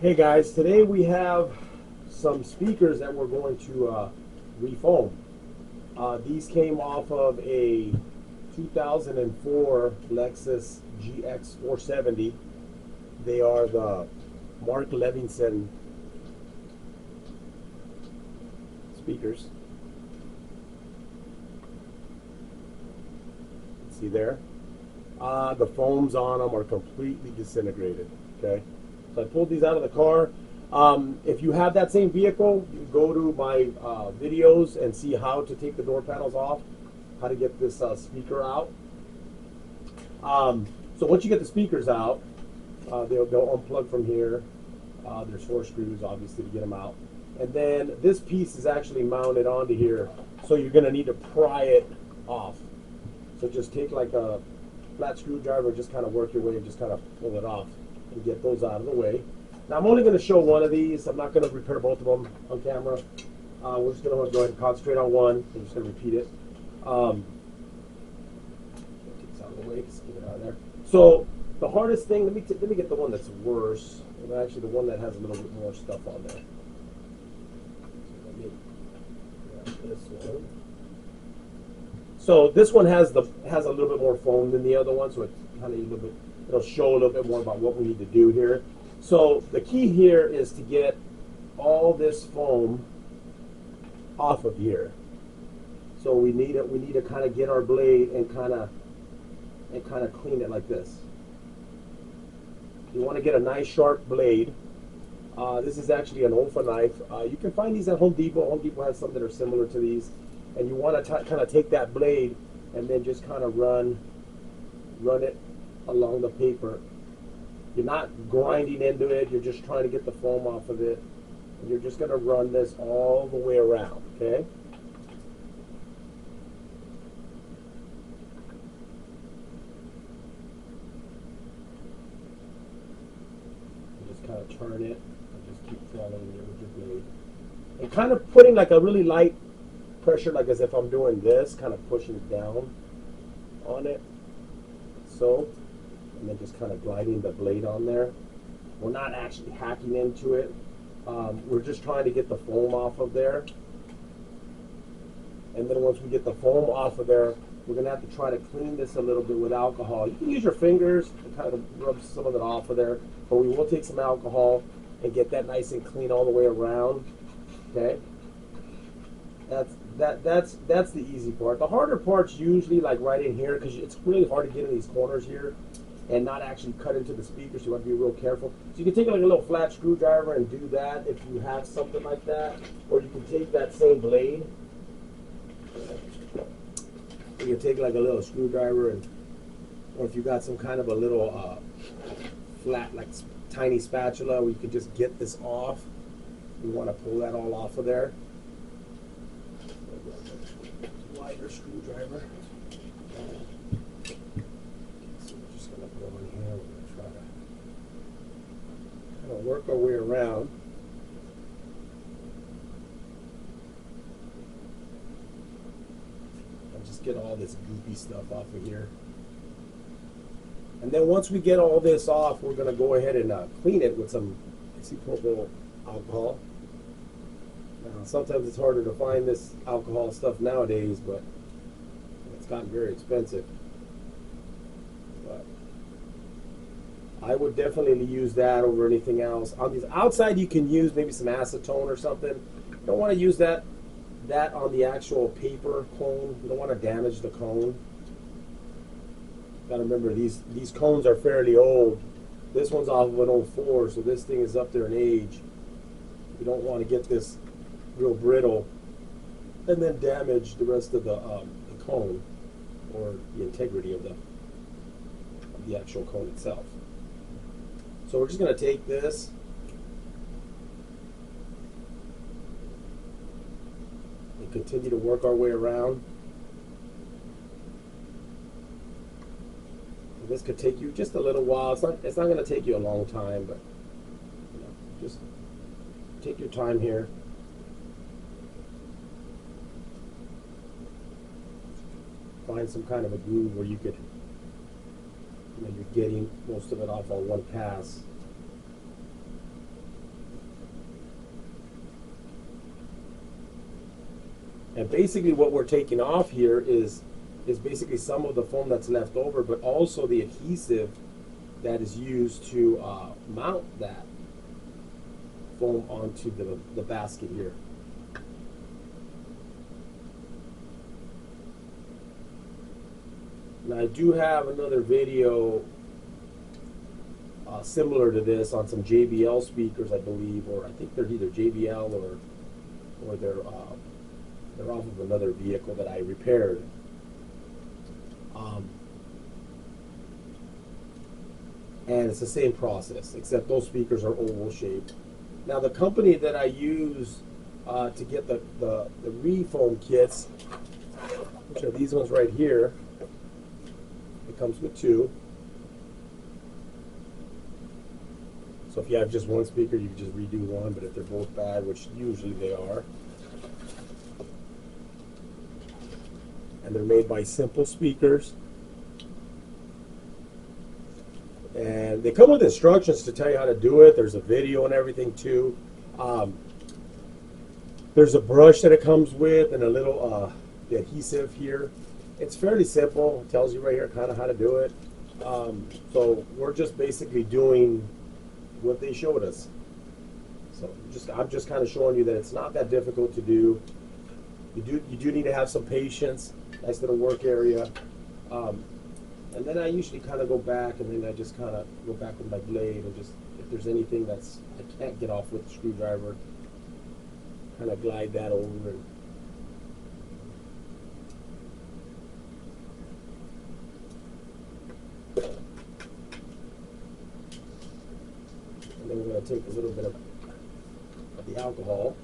Hey guys, today we have some speakers that we're going to refoam. These came off of a 2004 Lexus GX470. They are the Mark Levinson speakers. See there? The foams on them are completely disintegrated. Okay, so I pulled these out of the car. If you have that same vehicle, you go to my videos and see how to take the door panels off, how to get this speaker out. So once you get the speakers out, they'll unplug from here. There's 4 screws, obviously, to get them out. And then this piece is actually mounted onto here, so you're going to need to pry it off. So just take like a flat screwdriver, just kind of work your way and just kind of pull it off and get those out of the way. Now I'm only going to show one of these. I'm not going to repair both of them on camera. We're just going to go ahead and concentrate on one. I'm just going to repeat it. Take this out of the way. Just get it out of there. So the hardest thing, let me get the one that's worse, and actually the one that has a little bit more stuff on there. So let me grab this one. So this one has a little bit more foam than the other one, so it's kind of a little bit. It'll show a little bit more about what we need to do here. So the key here is to get all this foam off of here. So we need to kind of get our blade and kind of clean it like this. You want to get a nice sharp blade. This is actually an Olfa knife. You can find these at Home Depot. Home Depot has some that are similar to these. And you want to kind of take that blade and then just kind of run it along the paper. You're not grinding into it. You're just trying to get the foam off of it. And you're just going to run this all the way around, okay? You just kind of turn it and just keep following it with your blade. And kind of putting like a really light pressure, like as if I'm doing this, kind of pushing down on it, so, and then just kind of gliding the blade on there. We're not actually hacking into it. We're just trying to get the foam off of there. And then once we get the foam off of there, we're going to have to try to clean this a little bit with alcohol. You can use your fingers to kind of rub some of it off of there, but we will take some alcohol and get that nice and clean all the way around. Okay? That's the easy part. The harder part's usually like right in here, because it's really hard to get in these corners here and not actually cut into the speakers. So you want to be real careful. So you can take like a little flat screwdriver and do that if you have something like that, or you can take that same blade. You can take like a little screwdriver, and or if you got some kind of a little flat, like tiny spatula, where you can just get this off. You want to pull that all off of there. Wider screwdriver. So we're just going to go in here. We're going to try to kind of work our way around. And just get all this goopy stuff off of here. And then once we get all this off, we're going to go ahead and clean it with some isopropyl alcohol. Now, sometimes it's harder to find this alcohol stuff nowadays, but it's gotten very expensive. But I would definitely use that over anything else. On these outside, you can use maybe some acetone or something. You don't want to use that on the actual paper cone. You don't want to damage the cone. Got to remember, these cones are fairly old. This one's off of an 04, so this thing is up there in age. You don't want to get this real brittle and then damage the rest of the cone or the integrity of the actual cone itself. So we're just going to take this and continue to work our way around. And this could take you just a little while. It's not going to take you a long time, but you know, just take your time here. Find some kind of a groove where you could you're getting most of it off on one pass. And basically what we're taking off here is basically some of the foam that's left over, but also the adhesive that is used to mount that foam onto the basket here. Now I do have another video similar to this on some JBL speakers, I believe, or I think they're either JBL or they're off of another vehicle that I repaired. And it's the same process, except those speakers are oval shaped. Now the company that I use to get the re-foam kits, which are these ones right here, it comes with two. So if you have just one speaker, you can just redo one, but if they're both bad, which usually they are, and they're made by Simple Speakers, and they come with instructions to tell you how to do it. There's a video and everything too. There's a brush that it comes with and a little the adhesive here. It's fairly simple. It tells you right here kind of how to do it. So we're just basically doing what they showed us. So I'm just kind of showing you that it's not that difficult to do. You do need to have some patience. Nice little work area. And then I usually kind of go back, and then I just kind of go back with my blade, and just, if there's anything that's I can't get off with the screwdriver, kind of glide that over. And then we're going to take a little bit of the alcohol.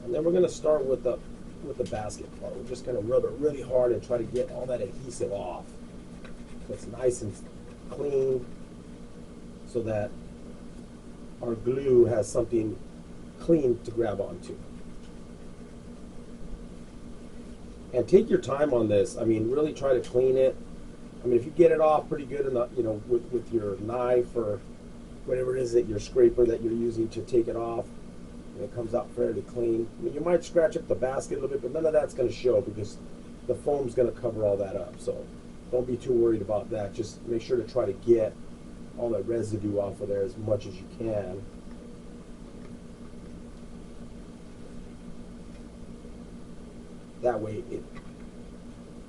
And then we're going to start with the basket part. We're just going to rub it really hard and try to get all that adhesive off. So it's nice and clean, so that our glue has something clean to grab onto. And take your time on this. I mean, really try to clean it. I mean, if you get it off pretty good in the, with your knife or whatever it is that your scraper that you're using to take it off, it comes out fairly clean. I mean, you might scratch up the basket a little bit, but none of that's going to show because the foam's going to cover all that up. So don't be too worried about that. Just make sure to try to get all that residue off of there as much as you can. That way,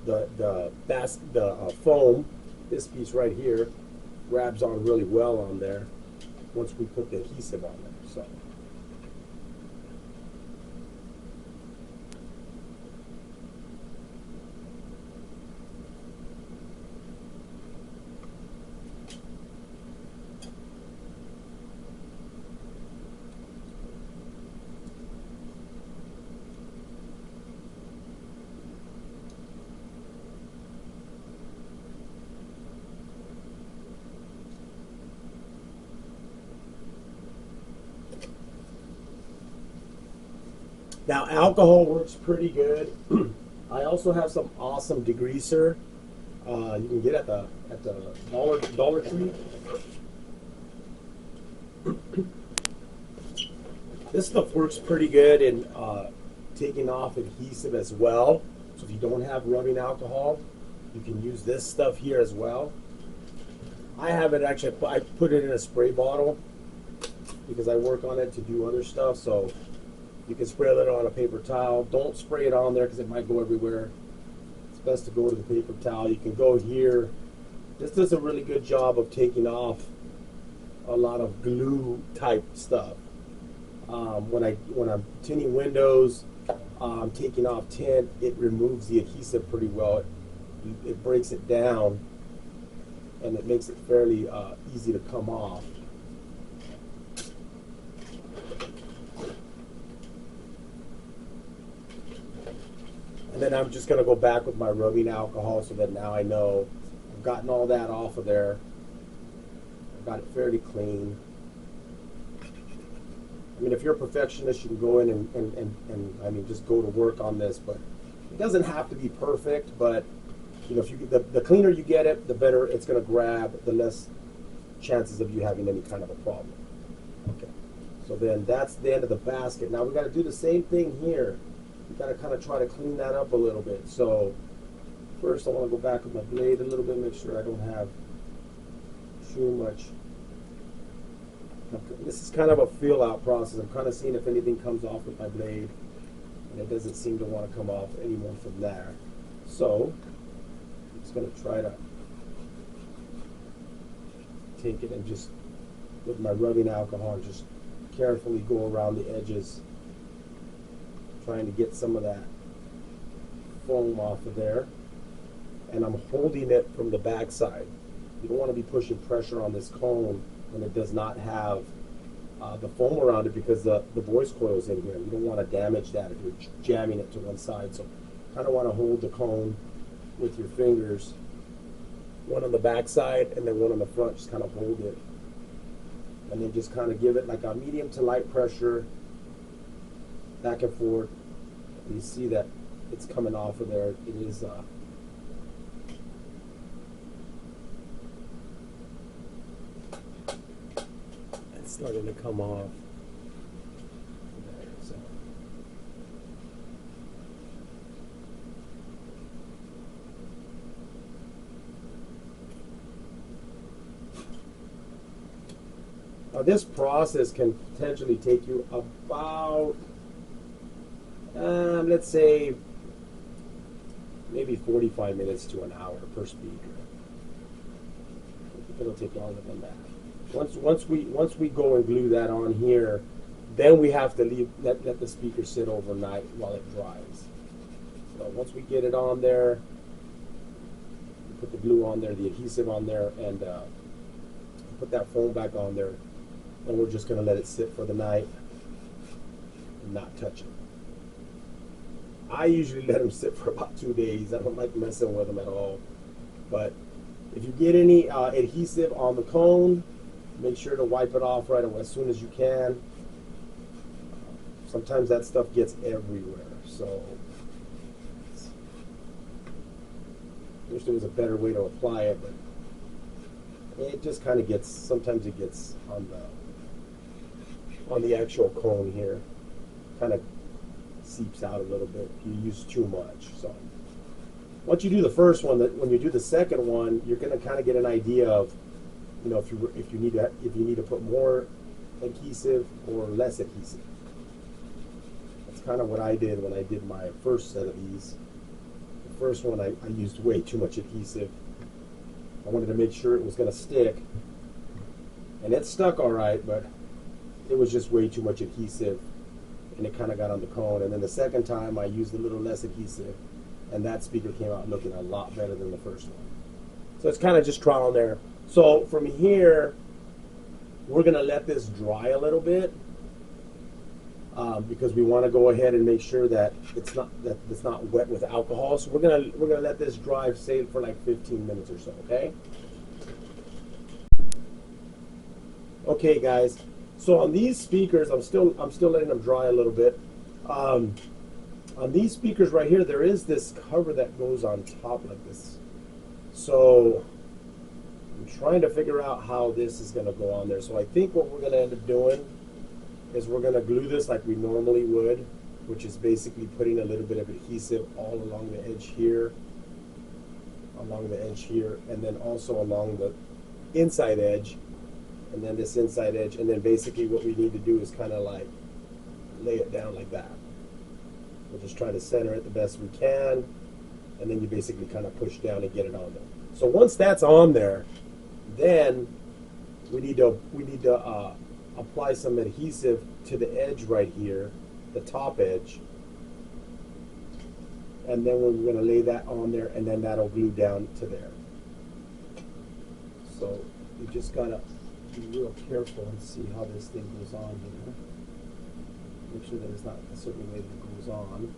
the foam, this piece right here, grabs on really well on there once we put the adhesive on there. So. Now, alcohol works pretty good. I also have some awesome degreaser you can get at the Dollar Tree. This stuff works pretty good in taking off adhesive as well. So if you don't have rubbing alcohol, you can use this stuff here as well. I have it actually. I put it in a spray bottle because I work on it to do other stuff. So. You can spray it on a paper towel. Don't spray it on there because it might go everywhere. It's best to go to the paper towel. You can go here. This does a really good job of taking off a lot of glue type stuff. When I'm tinting windows, taking off tint, it removes the adhesive pretty well. It breaks it down, and it makes it fairly easy to come off. And then I'm just going to go back with my rubbing alcohol so that now I know I've gotten all that off of there. I've got it fairly clean. I mean, if you're a perfectionist, you can go in and I mean, just go to work on this. But it doesn't have to be perfect. But if you the cleaner you get it, the better it's going to grab. The less chances of you having any kind of a problem. Okay, so then that's the end of the basket. Now we got to do the same thing here. We got to kind of try to clean that up a little bit. So first I want to go back with my blade a little bit, make sure I don't have too much. This is kind of a feel out process. I'm kind of seeing if anything comes off with my blade, and it doesn't seem to want to come off anymore from there. So I'm just going to try to take it and just with my rubbing alcohol just carefully go around the edges, trying to get some of that foam off of there. And I'm holding it from the back side. You don't want to be pushing pressure on this cone when it does not have the foam around it, because the voice coil's in here. You don't want to damage that if you're jamming it to one side. So kind of want to hold the cone with your fingers, one on the back side and then one on the front. Just kind of hold it, and then just kind of give it like a medium to light pressure back and forth. And you see that it's coming off of there. It is it's starting to come off there, so. Now this process can potentially take you about, let's say, maybe 45 minutes to an hour per speaker. I think it'll take longer than that. Once we go and glue that on here, then we have to let the speaker sit overnight while it dries. So once we get it on there, we put the glue on there, the adhesive on there, and put that foam back on there. And we're just going to let it sit for the night and not touch it. I usually let them sit for about 2 days. I don't like messing with them at all. But if you get any adhesive on the cone, make sure to wipe it off right away as soon as you can. Sometimes that stuff gets everywhere. So I wish there was a better way to apply it, but it just kind of gets, sometimes it gets on the actual cone here, kind of seeps out a little bit if you use too much. So once you do the first one, when you do the second one, you're going to kind of get an idea of, you know, if you need to put more adhesive or less adhesive. That's kind of what I did when I did my first set of these. The first one I used way too much adhesive. I wanted to make sure it was going to stick, and it stuck all right, but it was just way too much adhesive, and it kind of got on the cone. And then the second time I used a little less adhesive, and that speaker came out looking a lot better than the first one. So it's kind of just trial and error. So from here, we're going to let this dry a little bit, because we want to go ahead and make sure that it's not wet with alcohol. So we're gonna let this dry, say, for like 15 minutes or so. Okay. Okay, guys. So on these speakers, I'm still letting them dry a little bit. On these speakers right here, there is this cover that goes on top like this. So I'm trying to figure out how this is going to go on there. So I think what we're going to end up doing is we're going to glue this like we normally would, which is basically putting a little bit of adhesive all along the edge here, and then also along the inside edge, and then this inside edge, and then basically what we need to do is kind of like lay it down like that. We'll just try to center it the best we can, and then you basically kind of push down and get it on there. So once that's on there, then we need to apply some adhesive to the edge right here, the top edge, and then we're going to lay that on there, and then that'll glue down to there. So you just gotta be real careful and see how this thing goes on here. Make sure that it's not a certain way that it goes on,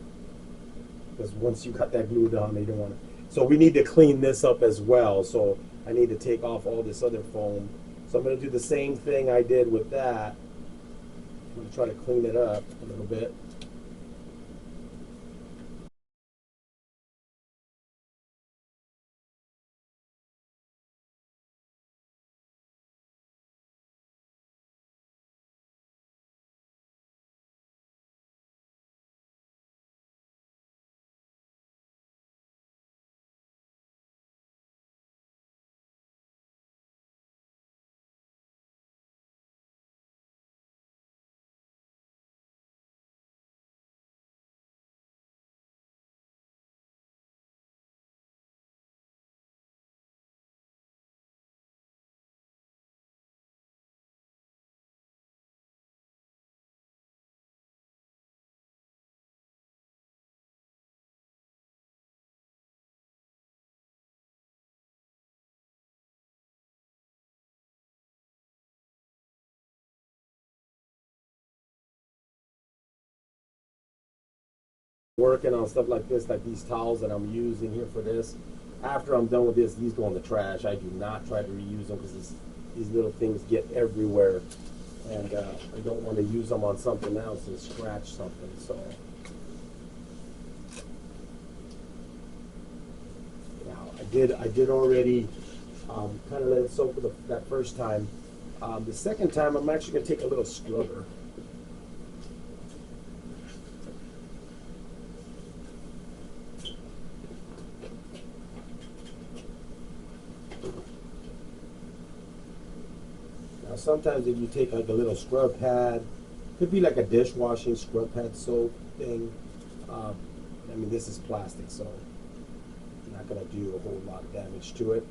because once you got that glued on, you don't want to. So we need to clean this up as well. So I need to take off all this other foam. So I'm going to do the same thing I did with that. I'm going to try to clean it up a little bit. working on stuff like this, like these towels that I'm using here for this. After I'm done with this, these go in the trash. I do not try to reuse them because these little things get everywhere, and I don't want to use them on something else and scratch something. So now I did already kind of let it soak for that first time. The second time, I'm actually going to take a little scrubber. Now, sometimes if you take like a little scrub pad, could be like a dishwashing scrub pad soap thing. I mean, this is plastic, so not going to do a whole lot of damage to it.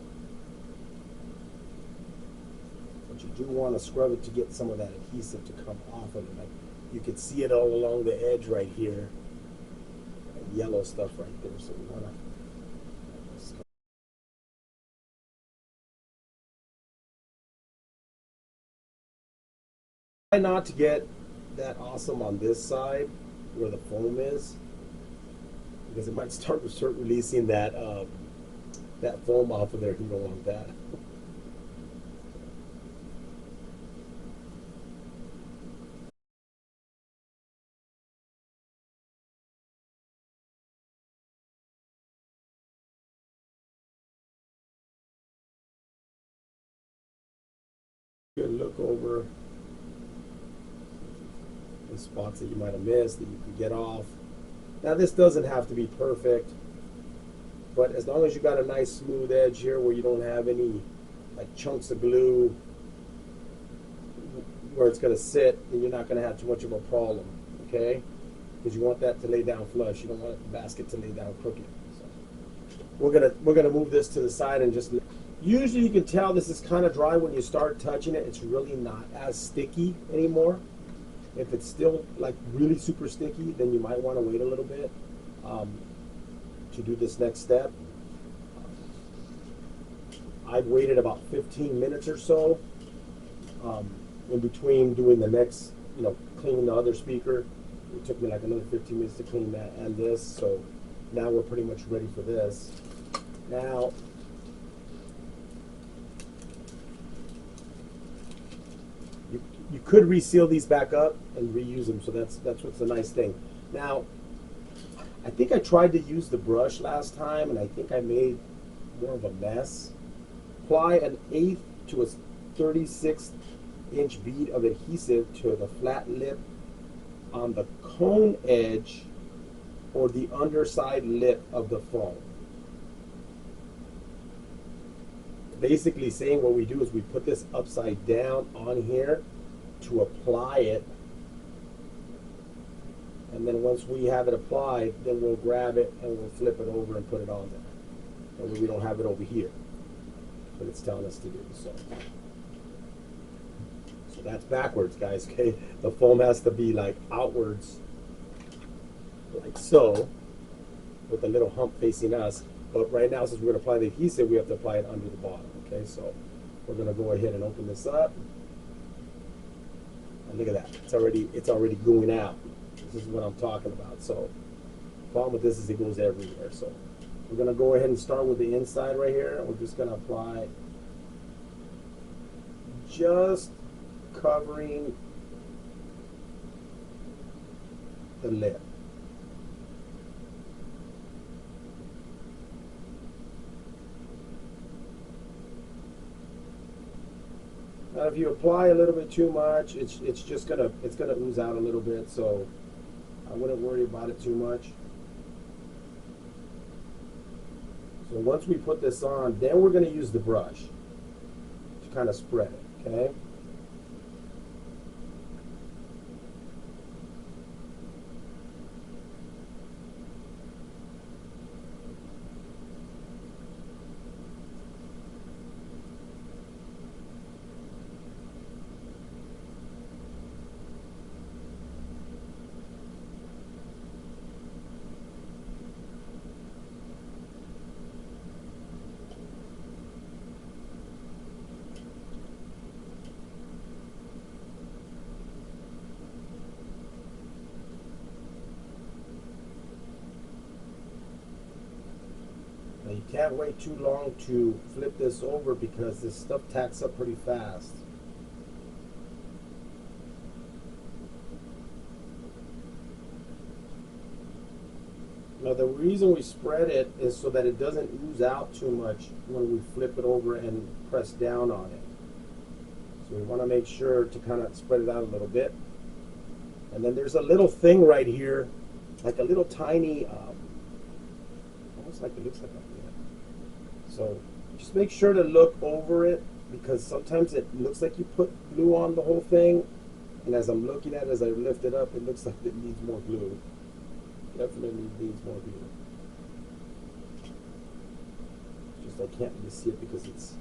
But you do want to scrub it to get some of that adhesive to come off of it. Like you can see it all along the edge right here. That yellow stuff right there. So we want to try not to get that awesome on this side where the foam is, because it might start releasing that that foam off of there. You don't want that. Good look over the spots that you might have missed that you can get off. Now this doesn't have to be perfect, but as long as you got a nice smooth edge here where you don't have any like chunks of glue where it's going to sit, then you're not going to have too much of a problem, okay? Because you want that to lay down flush. You don't want the basket to lay down crooked. So we're gonna move this to the side and just. Usually you can tell this is kind of dry when you start touching it. It's really not as sticky anymore. If it's still like really super sticky, then you might want to wait a little bit to do this next step. I've waited about 15 minutes or so in between doing the next, cleaning the other speaker. It took me like another 15 minutes to clean that and this. So now we're pretty much ready for this. Now, you could reseal these back up and reuse them, so that's what's the nice thing. Now, I think I tried to use the brush last time, and I think I made more of a mess. Apply an 1/8 to a 36th inch bead of adhesive to the flat lip on the cone edge or the underside lip of the foam. Basically saying what we do is we put this upside down on here to apply it, and then once we have it applied, then we'll grab it and we'll flip it over and put it on there. And we don't have it over here, but it's telling us to do so. So that's backwards, guys. Okay, the foam has to be like outwards, like so, with the little hump facing us. But right now, since we're going to apply the adhesive, we have to apply it under the bottom. Okay, so we're going to go ahead and open this up. And look at that. It's already going out. This is what I'm talking about. So the problem with this is it goes everywhere. So we're going to go ahead and start with the inside right here. We're just going to apply just covering the lip. Now, if you apply a little bit too much, it's gonna ooze out a little bit. So I wouldn't worry about it too much. So once we put this on, then we're going to use the brush to kind of spread it. Okay. you can't wait too long to flip this over because this stuff tacks up pretty fast. Now the reason we spread it is so that it doesn't ooze out too much when we flip it over and press down on it. So we want to make sure to kind of spread it out a little bit. And then there's a little thing right here, like a little tiny, almost like it looks like that. So just make sure to look over it because sometimes it looks like you put glue on the whole thing. And as I'm looking at it, as I lift it up, it looks like it needs more glue. Definitely needs more glue. Just I can't really see it because it's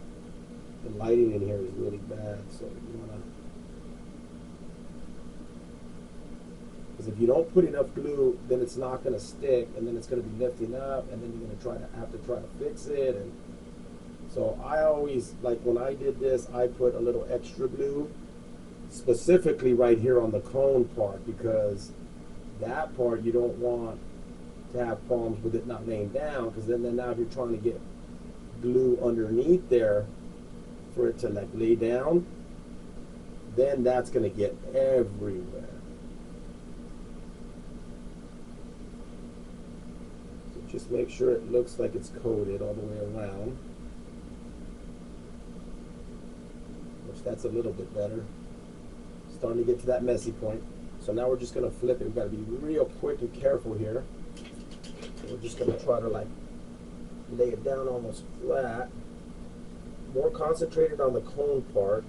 the lighting in here is really bad. So you wanna, because if you don't put enough glue, then it's not gonna stick, and then it's gonna be lifting up, and then you're gonna have to try to fix it. And so I always, like when I did this, I put a little extra glue, specifically right here on the cone part, because that part you don't want to have problems with it not laying down, because then now if you're trying to get glue underneath there for it to like lay down, then that's going to get everywhere. So just make sure it looks like it's coated all the way around, which that's a little bit better. Starting to get to that messy point. So now we're just going to flip it. We've got to be real quick and careful here. We're just going to try to like lay it down almost flat. More concentrated on the cone part.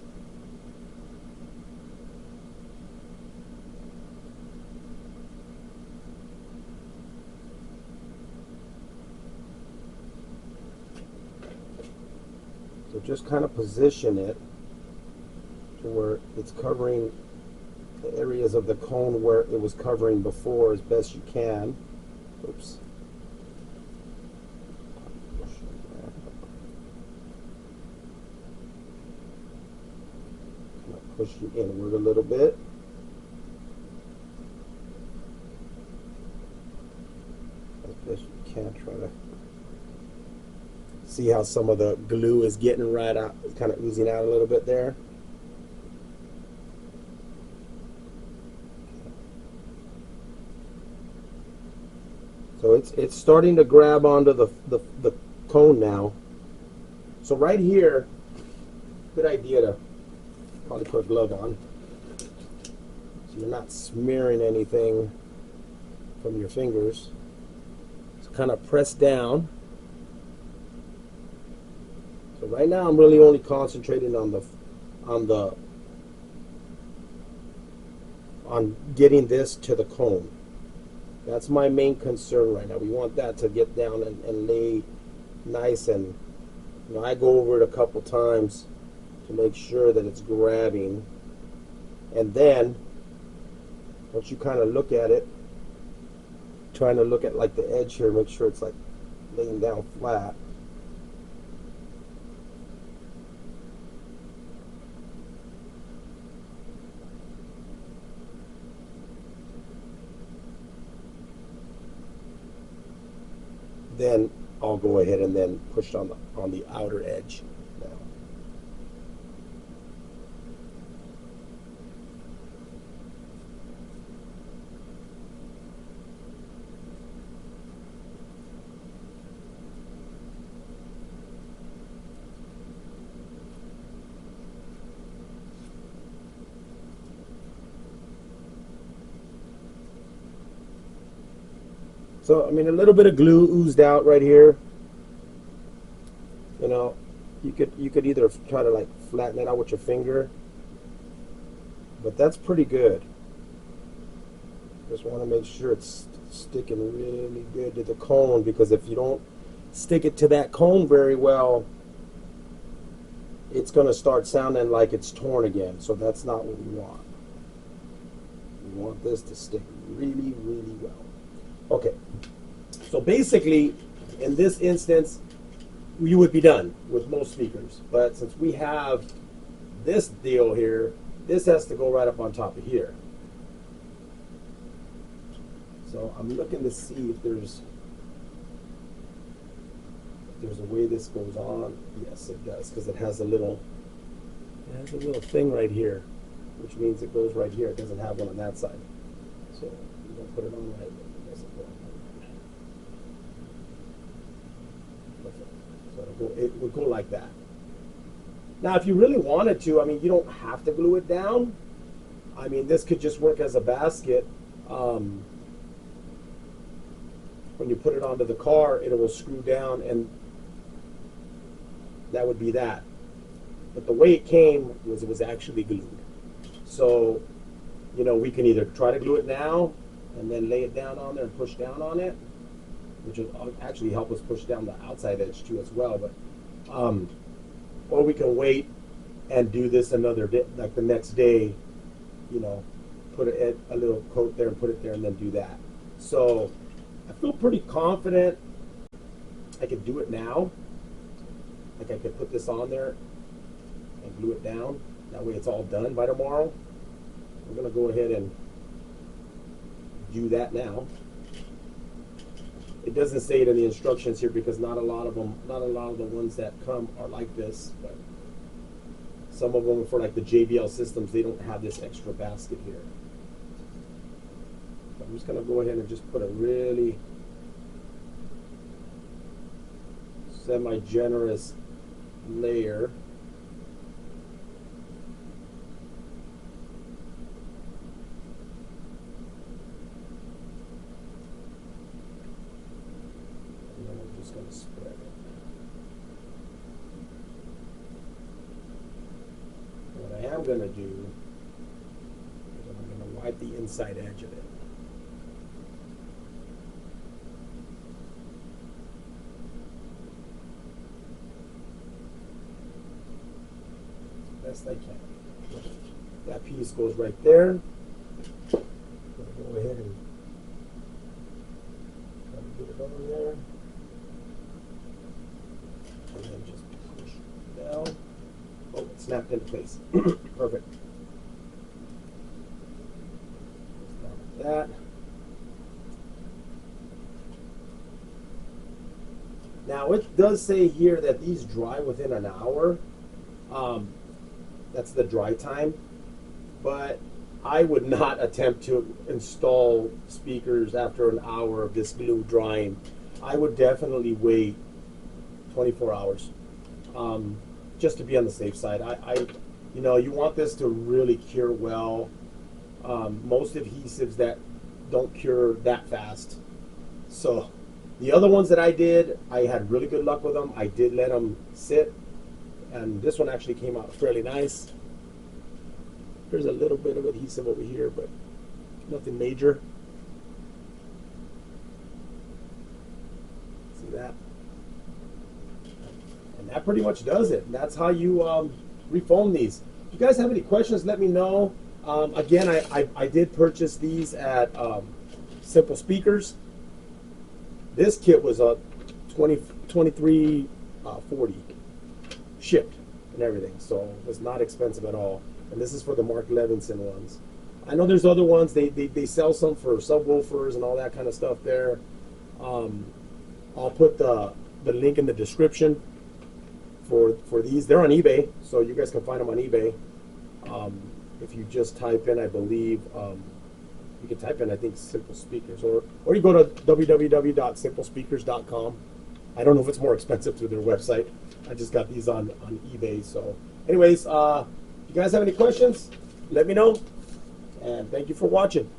So just kind of position it to where it's covering the areas of the cone where it was covering before as best you can. Oops. Push you inward a little bit. As best you can. Try to see how some of the glue is getting right out, it's kind of oozing out a little bit there. So it's starting to grab onto the cone now. So right here, good idea to probably put a glove on so you're not smearing anything from your fingers. So kind of press down. So right now I'm really only concentrating on getting this to the cone. That's my main concern right now. We want that to get down and lay nice, and you know, I go over it a couple times to make sure that it's grabbing. And then once you kind of look at it, trying to look at like the edge here, make sure it's like laying down flat. Then I'll go ahead and then push on the outer edge now. So, I mean, a little bit of glue oozed out right here. You know, you could either try to like flatten it out with your finger, but that's pretty good. Just want to make sure it's sticking really good to the cone, because if you don't stick it to that cone very well, it's going to start sounding like it's torn again. So that's not what we want. We want this to stick really, really well. Okay, so basically, in this instance, you would be done with most speakers. But since we have this deal here, this has to go right up on top of here. So I'm looking to see if there's there's a way this goes on. Yes, it does, because it has a little thing right here, which means it goes right here. It doesn't have one on that side. So you don't put it on right. It doesn't go on right. Perfect. So it would go like that. Now, if you really wanted to, I mean, you don't have to glue it down. I mean, this could just work as a basket. When you put it onto the car, it will screw down, and that would be that. But the way it came was it was actually glued. So, you know, we can either try to glue it now and then lay it down on there and push down on it, which will actually help us push down the outside edge too as well. But, or we can wait and do this another day, like the next day, you know, put a little coat there and put it there and then do that. So I feel pretty confident I could do it now. Like I could put this on there and glue it down. That way it's all done by tomorrow. We're going to go ahead and do that now. It doesn't say it in the instructions here because not a lot of the ones that come are like this, but some of them for like the JBL systems, they don't have this extra basket here. So I'm just going to go ahead and just put a really semi-generous layer. And then I'm just going to spread it. What I am going to do is I'm going to wipe the inside edge of it. Best I can. That piece goes right there. I'm going to go ahead and get it over there. And then just push it down. Oh, it snapped into place. Perfect. Just like that. Now it does say here that these dry within an hour. That's the dry time, but I would not attempt to install speakers after an hour of this glue drying. I would definitely wait 24 hours, just to be on the safe side. You know, you want this to really cure well. Most adhesives that don't cure that fast. So the other ones that I did, I had really good luck with them. I did let them sit. And this one actually came out fairly nice. There's a little bit of adhesive over here, but nothing major. See that? And that pretty much does it. And that's how you refoam these. If you guys have any questions, let me know. Again, I did purchase these at Simple Speakers. This kit was a $23.40. Shipped and everything, so it was not expensive at all. And this is for the Mark Levinson ones. I know there's other ones. They sell some for subwoofers and all that kind of stuff there. I'll put the link in the description for these. They're on eBay, so you guys can find them on eBay. If you just type in, I believe, you can type in, I think, Simple Speakers, or you go to www.simplespeakers.com. I don't know if it's more expensive through their website. I just got these on eBay. So anyways, if you guys have any questions, let me know. And thank you for watching.